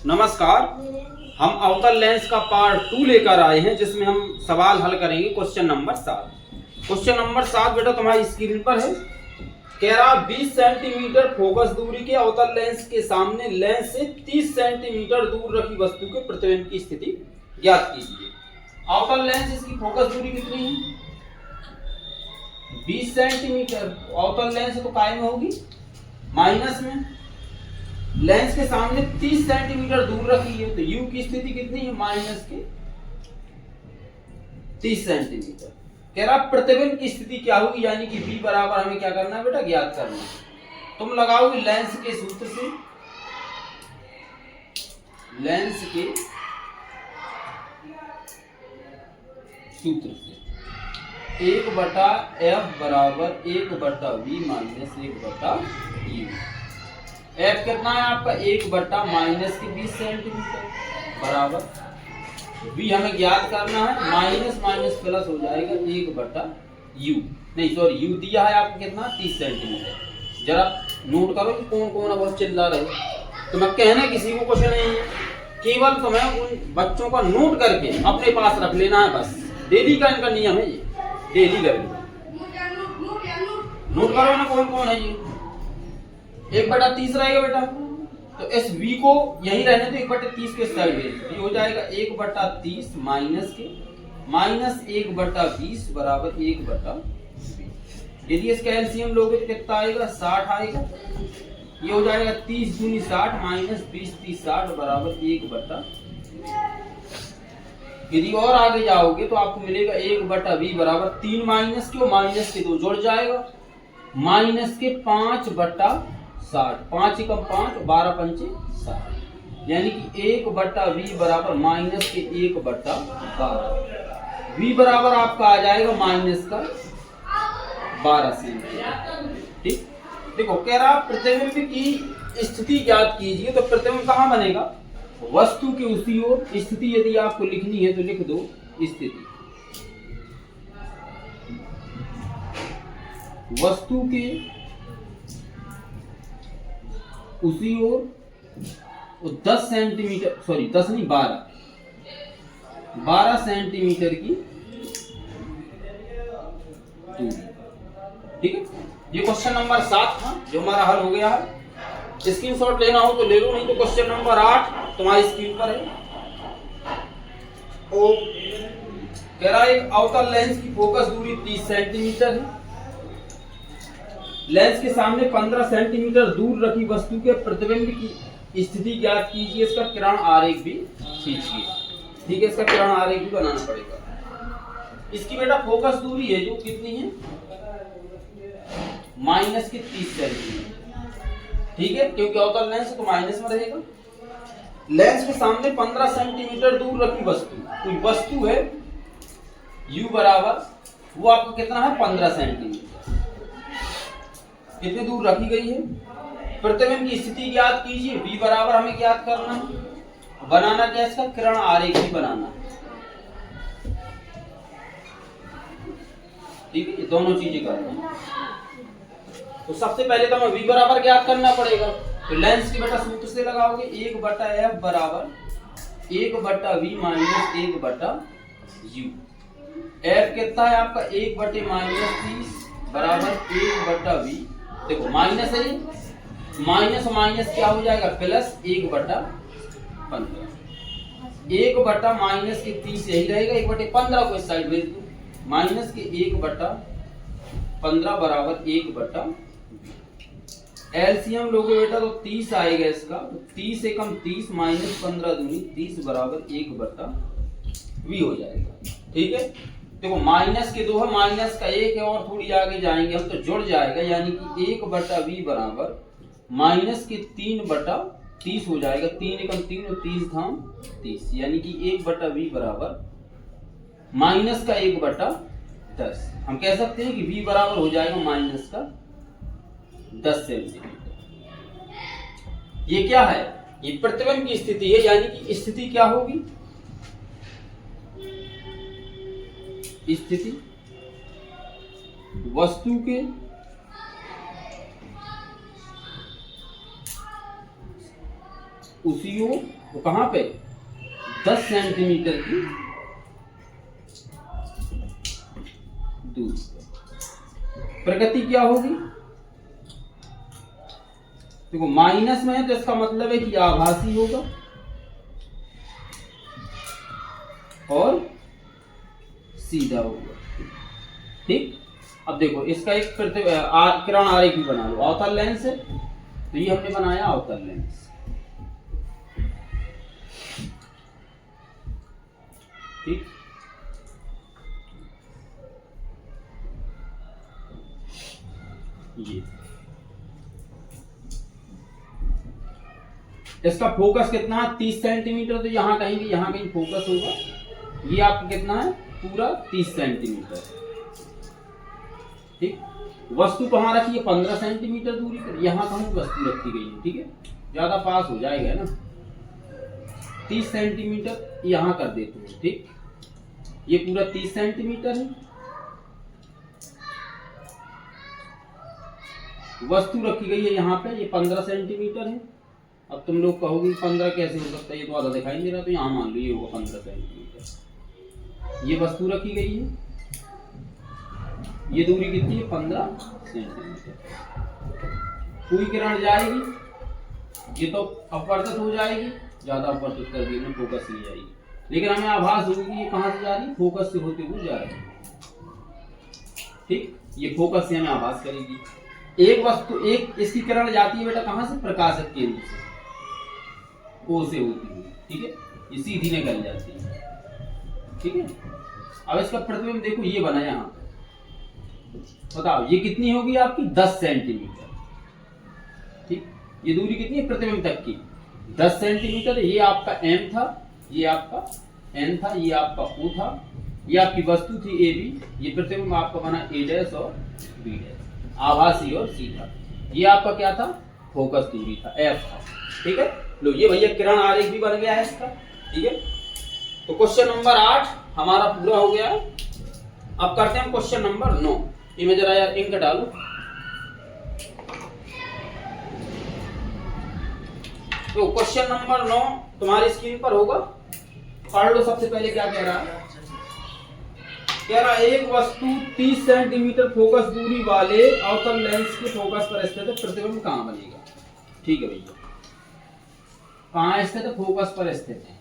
नमस्कार। हम अवतल लेंस का पार्ट 2 लेकर आए हैं जिसमें हम सवाल हल करेंगे क्वेश्चन नंबर 7। क्वेश्चन नंबर 7 बेटा तुम्हारी स्क्रीन पर है। कह रहा 20 सेंटीमीटर फोकस दूरी के अवतल लेंस के सामने लेंस से 30 सेंटीमीटर दूर रखी वस्तु के प्रतिबिंब की स्थिति ज्ञात कीजिए। अवतल लेंस इसकी फोकस दूरी कितनी है? 20 सेंटीमीटर। अवतल लेंस तो कायम होगी माइनस में, लेंस के सामने 30 सेंटीमीटर दूर रखी है तो U की स्थिति कितनी है? माइनस के 30 सेंटीमीटर। कह रहा प्रतिबिंब की स्थिति क्या होगी, यानी कि V बराबर हमें क्या करना है बेटा? ज्ञात करना है। तुम लगाओगे लेंस के सूत्र से, लेंस के सूत्र से 1/f बराबर 1/v माइनस 1/u। F कितना है आपका? 1/- -20 सेंटीमीटर बराबर V हमें ज्ञात करना है, माइनस माइनस प्लस हो जाएगा 1/u। नहीं सॉरी, U दिया है आपको कितना? 30 सेंटीमीटर। जरा नोट करो कि कौन कौन बहुत चिल्ला रहे। तो मैं कहना किसी को कुछ नहीं है, केवल तुम्हें उन बच्चों का नोट करके अपने पास रख लेना है बस। डेली का इनका नियम है ये, डेली कर नोट करो ना कौन कौन है ये। 1/30 रहेगा बेटा, तो इस v को यही रहने तो 1/30 के साइड भेज हो जाएगा 1/30 माइनस के माइनस 1/20 बराबर 1/20। यदि इसका एलसीएम लोगे तो कितना आएगा? 60 आएगा। ये हो जाएगा 30 दूनी 60 माइनस 20 30 60 बराबर 1/। यदि और आगे जाओगे तो आपको मिलेगा 1/v बराबर 3 माइनस के, माइनस के 2 जुड़ जाएगा, माइनस के 5/60। 5 एकम 5 12 पंचे 60, यानी कि 1/v बराबर माइनस के 1/12। v बराबर आपका आ जाएगा माइनस का 12 सेंटीमीटर। ठीक, देखो कह रहा प्रतिबिंब की स्थिति ज्ञात कीजिए। तो प्रतिबिंब कहाँ बनेगा? वस्तु की उसी ओर। स्थिति यदि आपको लिखनी है तो लिख दो स्थिति। वस्तु के उसी ओर 10 सेंटीमीटर, सॉरी 10 नहीं 12 सेंटीमीटर की दूरी। ठीक है, ये क्वेश्चन नंबर 7 था जो हमारा हल हो गया है। स्क्रीनशॉट लेना हो तो ले लो, नहीं तो क्वेश्चन नंबर 8 तुम्हारी स्क्रीन पर है। ओ कह रहा है एक अवतल लेंस की फोकस दूरी 30 सेंटीमीटर है। लेंस के सामने 15 सेंटीमीटर दूर रखी वस्तु के प्रतिबिंब की स्थिति ज्ञात कीजिए। इसका किरण आरेख भी खींचिए। ठीक है, इसका किरण आरेख भी बनाना पड़ेगा। इसकी बेटा फोकस दूरी है जो कितनी है? माइनस के 30 सेंटीमीटर। ठीक है, क्योंकि अवतल लेंस तो माइनस में रहेगा। लेंस के सामने 15 सेंटीमीटर दूर रखी वस्तु, कोई वस्तु है U बराबर, वो आपको कितना है? 15 सेंटीमीटर। कितनी दूर रखी गई है? प्रतिबिंब की स्थिति ज्ञात कीजिए। V बराबर हमें ज्ञात करना है। बनाना क्या? इसका किरण आरेख भी बनाना। ठीक है, ये दोनों चीजें करना है। तो सबसे पहले तो हमें V बराबर ज्ञात करना पड़ेगा। तो लेंस की बेटा सूत्र से लगाओगे 1/f बराबर 1/v माइनस 1/u। f कितना है आपका? 1/-30 बराबर 1/v। देखो माइनस है, माइनस माइनस क्या हो जाएगा? प्लस 1/15। 1/ माइनस के 30 यही रहेगा, 1/15 को इस साइड भेज दो, माइनस के 1/15 बराबर 1/20। एलसीएम लोगे बेटा तो 30 आएगा इसका, तो 30 एकम 30 माइनस 15 दूनी 30 बराबर 1/v हो जाएगा। ठीक है, देखो माइनस के 2 है, माइनस का 1 है, और थोड़ी आगे जाएंगे हम तो जुड़ जाएगा, यानी कि 1/v बराबर माइनस के 3/30 हो जाएगा। 3 एकम 3 और 30 धाम 30, यानी कि 1/v बराबर माइनस का 1/10। हम कह सकते हैं कि v बराबर हो जाएगा माइनस का 10 सेंटीमीटर। ये क्या है? ये प्रतिबिंब की स्थिति है, यानी कि स्थिति क्या होगी? स्थिति वस्तु के उसी ओर वो कहाँ पे 10 सेंटीमीटर की दूरी पे। प्रगति क्या होगी? देखो माइनस में है तो इसका मतलब है कि आभासी होगा और सीधा होगा। ठीक, अब देखो इसका एक किरण आरेख भी बना लो। अवतल लेंस है तो ये हमने बनाया अवतल लेंस। ठीक, ये इसका फोकस कितना है 30 सेंटीमीटर, तो यहाँ कहीं फोकस होगा। ये आपका कितना है पूरा 30 सेंटीमीटर। ठीक, वस्तु कहाँ रखी है 15 सेंटीमीटर दूरी पर, यहाँ कहीं वस्तु रखी गई है। ठीक है, ज्यादा पास हो जाएगा ना। 30 सेंटीमीटर यहाँ कर देते हैं। ठीक, ये पूरा 30 सेंटीमीटर है। वस्तु रखी गई है यहाँ पे, ये 15 सेंटीमीटर है। अब तुम लोग कहोगे 15 कैसे हो सकता है, ये तो आधा दिखाई नहीं दे रहा, तो यहाँ मान लो ये होगा 15 सेंटीमीटर। ये वस्तु रखी गई है, ये दूरी कितनी है 15 सेंटीमीटर। कोई किरण जाएगी ये तो अपवर्तित हो जाएगी, ज्यादा अपवर्तित कर दी फोकस नहीं जाएगी, लेकिन हमें आभास होगी कि ये कहाँ से जा रही है, फोकस से होते हुए जा रही है। ठीक, ये फोकस से हमें आभास करेगी। एक वस्तु एक इसकी किरण जाती है बेटा कहाँ से, प्रकाशक केंद्र से, ओ से होती हुई। ठीक है, ये सीधी निकल जाती है। ठीक है, अब इसका प्रतिबिंब देखो ये बना यहाँ, बताओ ये कितनी होगी आपकी 10 सेंटीमीटर। ठीक, ये दूरी कितनी है प्रतिबिंब तक की 10 सेंटीमीटर। ये आपका एम था, ये आपका एन था, ये आपका ओ था, ये आपकी वस्तु थी ए बी, ये प्रतिबिंब आपका बना ए डैश और बी डैश, आभासी और सीधा। ये आपका क्या था फोकस दूरी था, एफ था। ठीक है, लो ये भैया किरण आरेख भी बन गया है इसका। ठीक है, तो क्वेश्चन नंबर 8 हमारा पूरा हो गया है। अब करते हैं क्वेश्चन नंबर 9। इमें जरा यार इंक डालो। तो क्वेश्चन नंबर 9 तुम्हारी स्क्रीन पर होगा, पढ़ लो। सबसे पहले क्या कह रहा है, कह रहा एक वस्तु 30 सेंटीमीटर फोकस दूरी वाले अवतल लेंस के फोकस पर स्थित है, प्रतिबिंब कहाँ बनेगा। ठीक है भैया, कहाँ स्थित है, फोकस पर स्थित है।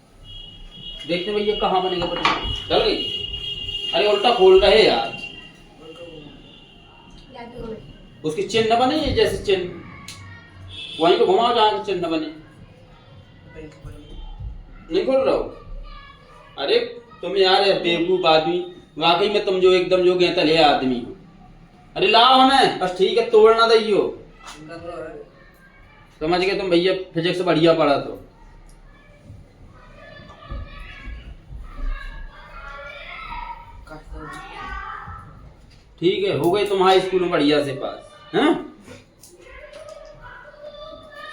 देखते भैया कहाँ बनेगा प्रतिबिंब, चल गई। अरे उल्टा खोल रहे यार, उसके चिन्ह बने जैसे चिन्ह वहीं को घुमाओ जहां चिन्ह बने। नहीं खोल रहा हो, अरे तुम यार बेवकूफ आदमी, वाकई में तुम जो एकदम जो गेतल है आदमी हो। अरे लाओ हमें बस, ठीक है तोड़ना दइयो। समझ गए तुम भैया, फिजिक्स बढ़िया पढ़ा तो। ठीक है, हो गई तुम्हारे स्कूल में बढ़िया से पास हैं।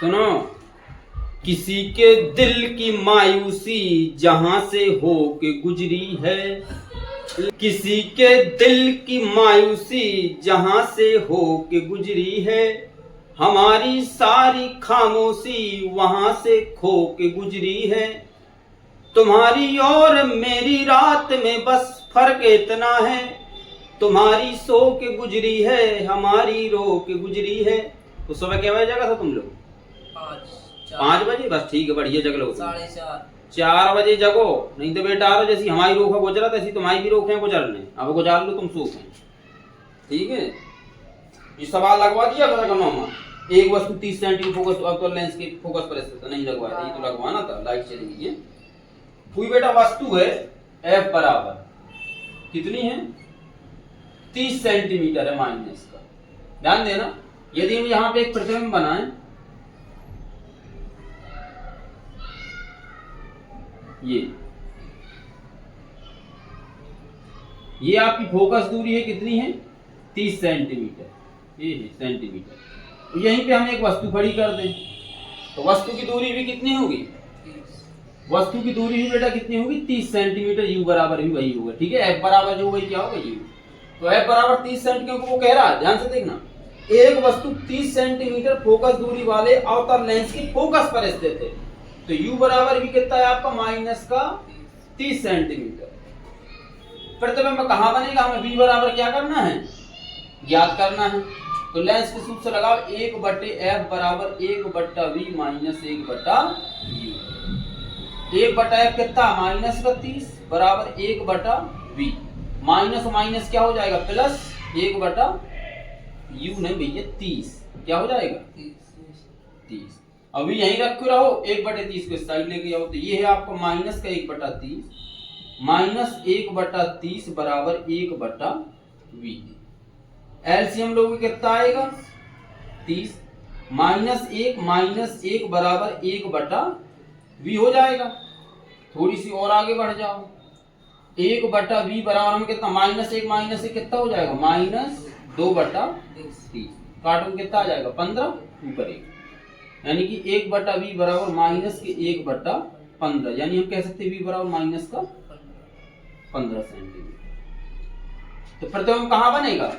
सुनो, किसी के दिल की मायूसी जहां से हो के गुजरी है, किसी के दिल की मायूसी जहां से हो के गुजरी है, हमारी सारी खामोशी वहां से खो के गुजरी है। तुम्हारी और मेरी रात में बस फर्क इतना है, तुम्हारी सो के गुजरी है, हमारी रो के गुजरी है। तो सुबह क्या बजे जगा था तुम लोग? 5 बजे। बस ठीक है, बढ़िया जग लो। 4 बजे जगो, नहीं तो बेटा आ रहा जैसी हमारी रोका गुजरा तैसी तुम्हारी भी रोक है गुजरने, अब गुजार लो तुम सो के। ठीक है, ये सवाल लगवा दिया था, एक वस्तु 30 सेंटीमीटर फोकस अवतल लेंस के फोकस पर स्थित नहीं लगवाया, ये तो लगवाना था, लाइट चली गई है। कोई बेटा वस्तु है एफ बराबर कितनी है 30 सेंटीमीटर है माइनस का। ध्यान देना, यदि हम यहाँ पे एक प्रतिबिंब बनाएं, ये आपकी फोकस दूरी है कितनी है 30 सेंटीमीटर, ये है सेंटीमीटर। तो यहीं पे हम एक वस्तु खड़ी कर दें तो वस्तु की दूरी भी कितनी होगी, वस्तु की दूरी भी बेटा कितनी होगी 30 सेंटीमीटर। यू बराबर भी वही होगा। ठीक है, एफ बराबर जो वही क्या होगा यू। तो एफ बराबर 30 सेंटीमीटर वो कह रहा है, ध्यान से देखना, एक वस्तु 30 सेंटीमीटर फोकस दूरी वाले अवतल लेंस की फोकस पर स्थित है। तो u बराबर भी कितना है आपका माइनस का 30 सेंटीमीटर। प्रतिबिंब कहाँ बनेगा, हमें v बराबर क्या करना है, ज्ञात करना है। तो लेंस के सूत्र से लगाओ 1/f बराबर 1/v माइनस 1/u। 1/f कितना माइनस का 30 बराबर 1/v, माइनस माइनस क्या हो जाएगा प्लस 1/u नहीं भैया 30, क्या हो जाएगा 30। अभी यहीं रखे रहो 1/30 को साइड लेके जाओ, तो ये है आपका माइनस का 1/30 माइनस 1/30 बराबर 1/v। एलसीएम लोगे कितना आएगा 30 माइनस 1 बराबर 1/v हो जाएगा। थोड़ी सी और आगे बढ़ जाओ 1/v बराबर हम कितना माइनस 1 कितना हो जाएगा माइनस 2/30, काटो कितना आ जाएगा 15 ऊपर 1, यानी कि 1/v बराबर माइनस के 1/15, यानी हम कह सकते हैं v बराबर माइनस का 15 सेंटीमीटर। तो प्रतिबिंब कहाँ बनेगा,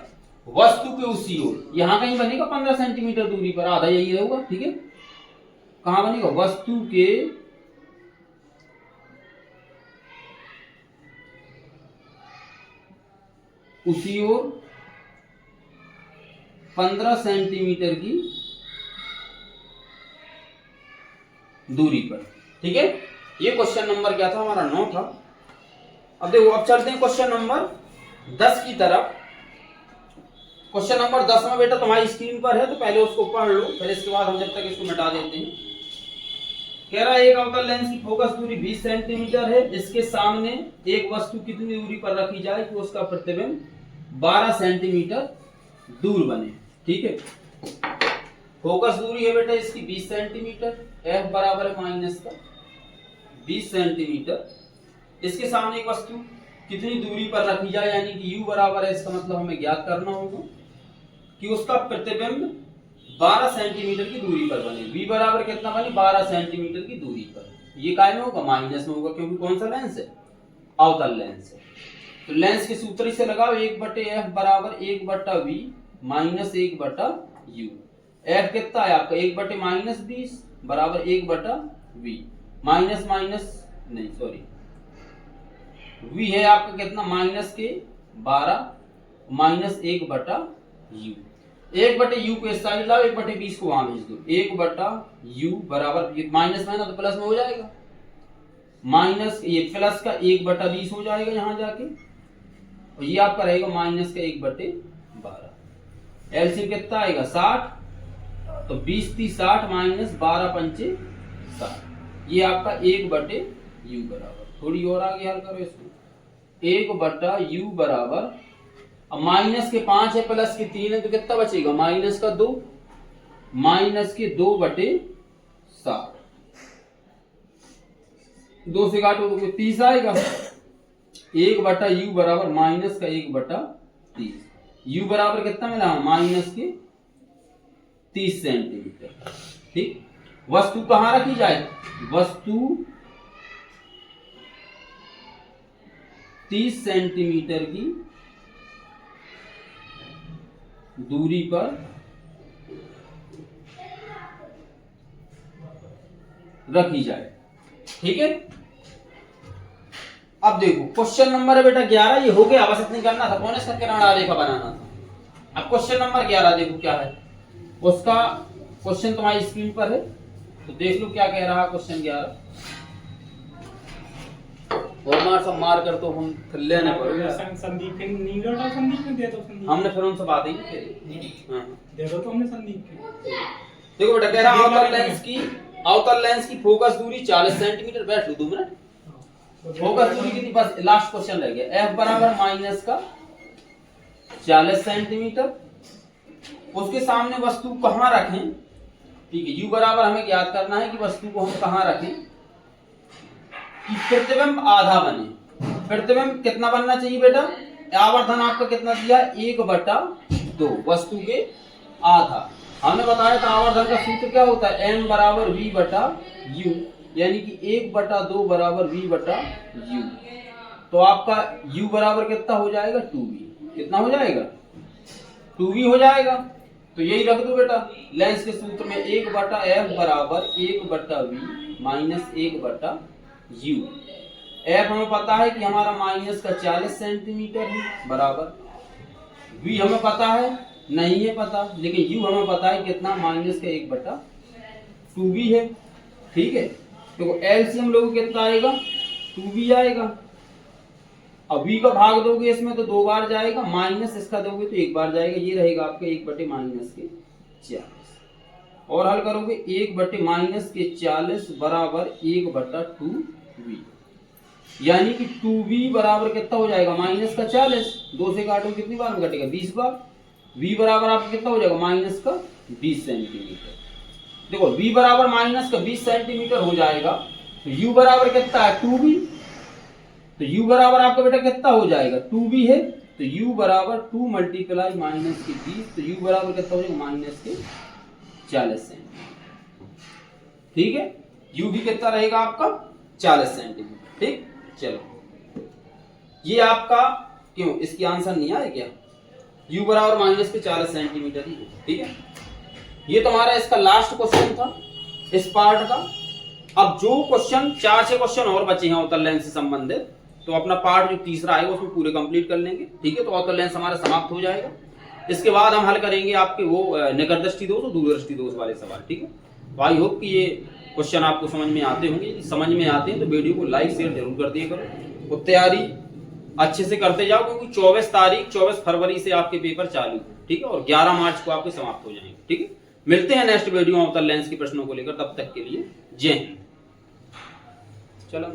वस्तु के उसी ओर, यहां कहीं बनेगा 15 सेंटीमीटर दूरी पर, आधा यही होगा, ठीक है। कहां बनेगा, वस्तु के उसी ओर 15 सेंटीमीटर की दूरी पर, ठीक है। ये क्वेश्चन नंबर क्या था हमारा 9 था। अब देखो, अब चलते हैं क्वेश्चन नंबर 10 की तरफ। क्वेश्चन नंबर 10 में बेटा तुम्हारी स्क्रीन पर है, तो पहले उसको पढ़ लो, फिर इसके बाद हम जब तक इसको मिटा देते हैं। कह रहा है एक अवतल लेंस की फोकस दूरी 20 सेंटीमीटर है, इसके सामने एक वस्तु कितनी दूरी पर रखी जाए कि उसका प्रतिबिंब 12 सेंटीमीटर दूर बने, ठीक है। फोकस दूरी है बेटा इसकी 20 सेंटीमीटर, f बराबर है माइनस का 20 सेंटीमीटर। इसके सामने एक वस्तु कितनी दूरी पर रखी जाए, यानी कि u बराबर है, इसका मतलब हमें ज्ञात करना होगा कि उसका प्रतिबिंब 12 सेंटीमीटर की दूरी पर बने। v बराबर कितना बने 12 सेंटीमीटर की दूरी पर, ये काय में होगा माइनस में होगा, क्योंकि कौन सा लेंस है, अवतल लेंस है। तो लेंस के सूत्र से लगाओ 1/f बराबर 1/v माइनस 1/u। f कितना है आपका 1/-20 बराबर 1/v, माइनस माइनस नहीं सॉरी v है आपका कितना माइनस के 12 माइनस 1/u। 1/u को इस साइड लाओ, 1/20 को वहां भेज दो, 1/u बराबर माइनस में ना तो प्लस में हो जाएगा, माइनस ये प्लस का 1/20 हो जाएगा यहां जाके, और ये आपका रहेगा माइनस का 1/12। एलसीएम कितना आएगा 60, तो 20×30 माइनस 12×5 60, ये आपका 1/u बराबर, थोड़ी और आगे हल करो इसको, 1/u बराबर, अब माइनस के 5 है प्लस के 3 है, तो कितना बचेगा माइनस का 2, माइनस के 2/60, 2 से काटो तो 30 आएगा। 1/u बराबर माइनस का 1/30, u बराबर कितना मिला माइनस के 30 सेंटीमीटर, ठीक। वस्तु कहां रखी जाए, वस्तु 30 सेंटीमीटर की दूरी पर रखी जाए, ठीक है। अब देखो क्वेश्चन नंबर है बेटा 11, ये हो गया, बस इतनी करना था, कौन इसका किरण आरेखा बनाना था। अब क्वेश्चन नंबर 11 देखो क्या है, उसका क्वेश्चन तुम्हारी स्क्रीन पर है, तो देख लो क्या कह रहा है क्वेश्चन 11। और मार सब मार कर तो हम लेने पड़ेगा, संदीप के नहीं लौटा, संदीप ने दे दो, संदीप हमने फिर उनसे बात ही नहीं, हां दे दो तो हमने संदीप के। देखो बेटा कह रहा अवतल लेंस की फोकस दूरी 40 सेंटीमीटर, बैठ लो 2 मिनट। फोकस दूरी कितनी, बस लास्ट क्वेश्चन रह गया, f बराबर माइनस का 40 सेंटीमीटर, उसके सामने वस्तु कहां रखें, ठीक है। u बराबर हमें ज्ञात करना है कि वस्तु को हम कहां रखें कि प्रतिबिंब आधा बने। प्रतिबिंब कितना बनना चाहिए बेटा, आवर्धन आपका कितना दिया 1/2, वस्तु के आधा। हमने बताया था आवर्धन का सूत्र क्या होता है, m बराबर v/u, यानी कि 1/2 बराबर v/u। तो आपका u बराबर कितना हो जाएगा 2v, कितना हो जाएगा 2v हो जाएगा। तो यही रख दो बेटा, लेंस के सूत्र में 1/f बराबर 1/v माइनस 1/u। f हमें पता है कि हमारा माइनस का 40 सेंटीमीटर है, बराबर v हमें पता है नहीं है पता, लेकिन u हमें पता है कितना, माइनस का 1/2v है। ठीक है, तो एलसीएम लोगों कितना आएगा, 2v आएगा। अब v का भाग दोगे इसमें तो 2 बार जाएगा, माइनस इसका दोगे तो 1 बार जाएगा, ये रहेगा आपका 1/-40। और हल करोगे 1/-40 बराबर 1/2v, यानी कि 2v बराबर कितना हो जाएगा, माइनस का 40, 2 से काटो कितनी बार में कटेगा, 20 बार। v बराबर आपका कितना हो जाएगा, माइनस का 20 सेंटीमीटर। देखो v बराबर माइनस का 20 सेंटीमीटर हो जाएगा, तो u बराबर कितना है, 2v। तो u बराबर आपका बेटा कितना हो जाएगा, 2v है, तो u बराबर 2 मल्टीप्लाई माइनस के 20, तो u बराबर कितना हो जाएगा, माइनस के 40 सेंटीमीटर। ठीक है, u भी कितना रहेगा आपका, 40 सेंटीमीटर। ठीक, चलो ये आपका क्यों, इसकी आंसर नहीं आया क्या, u बराबर माइनस के 40 सेंटीमीटर ही होगा। ठीक है, ये तुम्हारा इसका लास्ट क्वेश्चन था इस पार्ट का। अब जो क्वेश्चन 4-6 क्वेश्चन और बचे हैं अवतल लेंस से संबंधित, तो अपना पार्ट जो तीसरा आएगा उसमें पूरे कंप्लीट कर लेंगे। ठीक है, तो अवतल लेंस हमारा समाप्त हो जाएगा। इसके बाद हम हल करेंगे आपके वो निकट दृष्टि दोष और दूरदृष्टि दोष वाले सवाल। ठीक है, तो आई होप कि ये क्वेश्चन आपको समझ में आते होंगे। यदि समझ में आते हैं तो वीडियो को लाइक शेयर जरूर कर दिया करो और तैयारी अच्छे से करते जाओ, क्योंकि 24 फरवरी से आपके पेपर चालू है। ठीक है, और 11 मार्च को आपके समाप्त हो जाएंगे। ठीक है, मिलते हैं नेक्स्ट वीडियो में अवतल लेंस के प्रश्नों को लेकर, तब तक के लिए जय हिंद। चलो